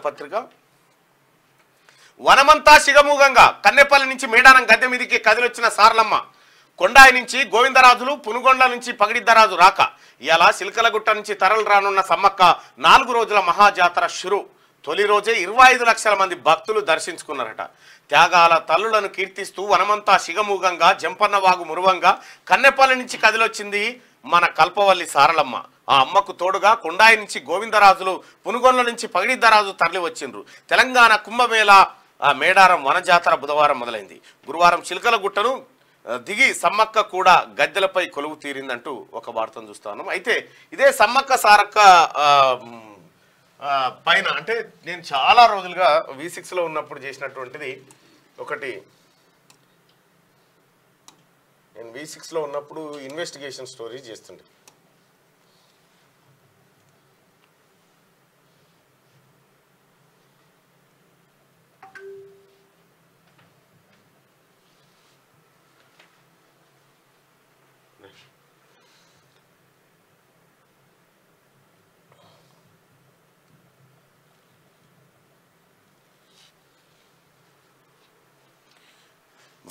పత్రిక. వనమంతా సిగమూగంగా కన్నెపల్లి నుంచి మేడారం గద్దె మీదికి కదిలొచ్చిన సార్లమ్మ, కొండాయి నుంచి గోవిందరాజులు, పునుగొండ నుంచి పగిడిద్దరాజు రాక, ఇలా సిల్కలగుట్ట నుంచి తరలి రానున్న సమ్మక్క 4 రోజుల మహాజాతర షురు. తొలి రోజే 25 లక్షల మంది భక్తులు దర్శించుకున్నారట. త్యాగాల తల్లులను కీర్తిస్తూ వనమంతా సిగమూగంగా, జంపన్నవాగు మురువంగా కన్నెపల్లి నుంచి కదిలొచ్చింది మన కల్పవల్లి సారలమ్మ. ఆ అమ్మకు తోడుగా కొండాయి నుంచి గోవిందరాజులు, పునుగొండ నుంచి పగిడిద్దరాజు తరలి వచ్చిండ్రు. తెలంగాణ కుంభమేళ మేడారం వనజాతర బుధవారం మొదలైంది. గురువారం చిలకలగుట్టను దిగి సమ్మక్క కూడా గద్దెలపై కొలువు తీరిందంటూ ఒక వార్తను చూస్తాను. అయితే ఇదే సమ్మక్క సారక్క పైన అంటే నేను చాలా రోజులుగా V6లో ఉన్నప్పుడు చేసినటువంటిది ఒకటి. నేను V6లో ఉన్నప్పుడు ఇన్వెస్టిగేషన్ స్టోరీ చేస్తుండే.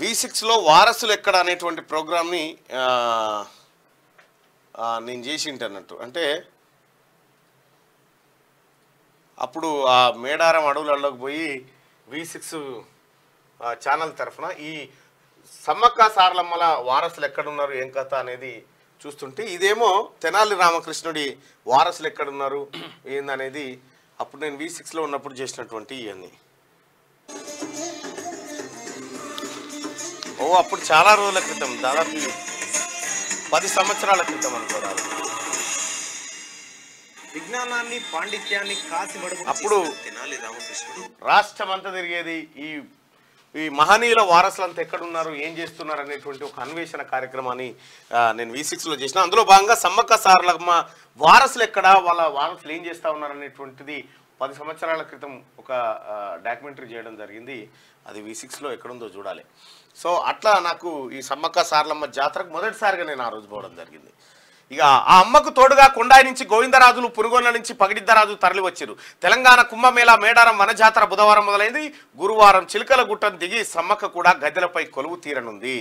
V6లో వారసులు ఎక్కడ అనేటువంటి ప్రోగ్రామ్ని నేను చేసింటన్నట్టు. అంటే అప్పుడు ఆ మేడారం అడవులలోకి పోయి V6 ఛానల్ తరఫున ఈ సమ్మక్క సారలమ్మల వారసులు ఎక్కడున్నారు ఏం కథ అనేది చూస్తుంటే, ఇదేమో తెనాలి రామకృష్ణుడి వారసులు ఎక్కడున్నారు ఏందనేది అప్పుడు నేను V6లో ఉన్నప్పుడు చేసినటువంటి ఇవన్నీ. అప్పుడు చాలా రోజుల క్రితం, దాదాపు 10 సంవత్సరాల క్రితం అనుకోవాలి. విజ్ఞానాన్ని పాండిత్యాన్ని అప్పుడు రాష్ట్రం అంతా తిరిగేది ఈ మహనీయుల వారసులంతా ఎక్కడున్నారు ఏం చేస్తున్నారు అనేటువంటి ఒక అన్వేషణ కార్యక్రమాన్ని నేను V6లో చేసిన. అందులో భాగంగా సమ్మక్క సారలమ్మ వారసులు ఎక్కడ, వాళ్ళ వారసులు ఏం చేస్తూ ఉన్నారు అనేటువంటిది 10 సంవత్సరాల క్రితం ఒక డాక్యుమెంటరీ చేయడం జరిగింది. అది V6లో ఎక్కడుందో చూడాలి. సో అట్లా నాకు ఈ సమ్మక్క సారలమ్మ జాతరకు మొదటిసారిగా నేను ఆ రోజు పోవడం జరిగింది. ఇక ఆ అమ్మకు తోడుగా కొండాయి నుంచి గోవిందరాజులు, పునుగొండ నుంచి పగిడిద్దరాజు తరలి వచ్చారు. తెలంగాణ కుంభమేళ మేడారం వనజాతర బుధవారం మొదలైంది. గురువారం చిలకలగుట్టను దిగి సమ్మక్క కూడా గద్దెలపై కొలువు తీరనుంది.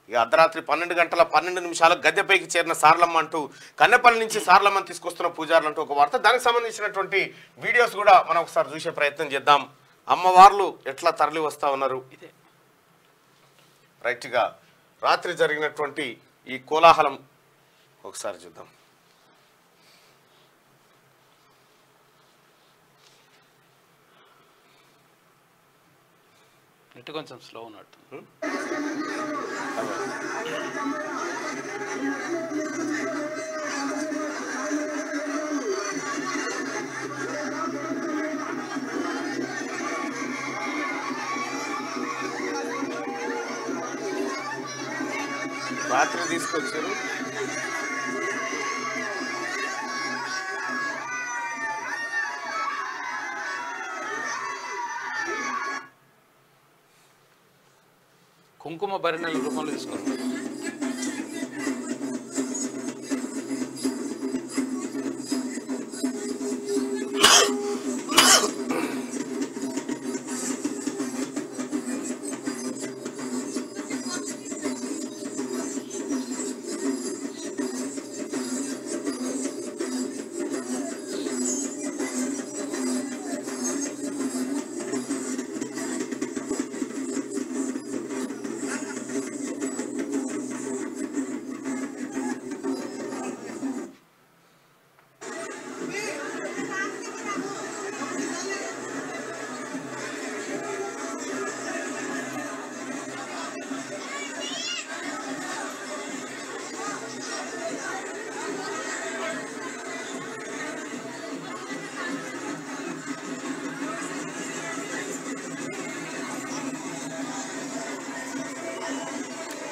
ఇక అర్ధరాత్రి 12 గంటల 12 నిమిషాలకు గద్దెపైకి చేరిన సారలమ్మ అంటూ కన్నెపల్లి నుంచి సారలమ్మను తీసుకొస్తున్న పూజారులు అంటూ ఒక వార్త. దానికి సంబంధించినటువంటి వీడియోస్ కూడా మనం ఒకసారి చూసే ప్రయత్నం చేద్దాం. అమ్మవార్లు ఎట్లా తరలి వస్తూ ఉన్నారు. రైట్గా రాత్రి జరిగినటువంటి ఈ కోలాహలం ఒకసారి చూద్దాం. నెట్ కొంచెం స్లో ఉన్నట్టు. రాత్రి తీసుకొచ్చారు. కుంకుమ భరణాల రూపంలో తీసుకుంటారు.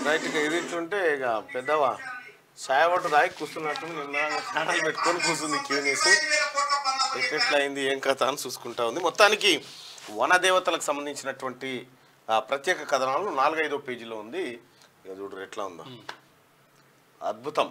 రైట్గా ఇది ఇట్లుంటే ఇక పెద్దవా సాయబట్టు రాయి కూర్చున్నట్టు నిన్న ఛానల్ పెట్టుకొని కూర్చుంది. క్యూనేసి ఎట్లా అయింది ఏం కథ అని చూసుకుంటా ఉంది. మొత్తానికి వనదేవతలకు సంబంధించినటువంటి ప్రత్యేక కథనాలు 4-5 పేజీలో ఉంది. ఇక చూడరు ఎట్లా ఉందో, అద్భుతం.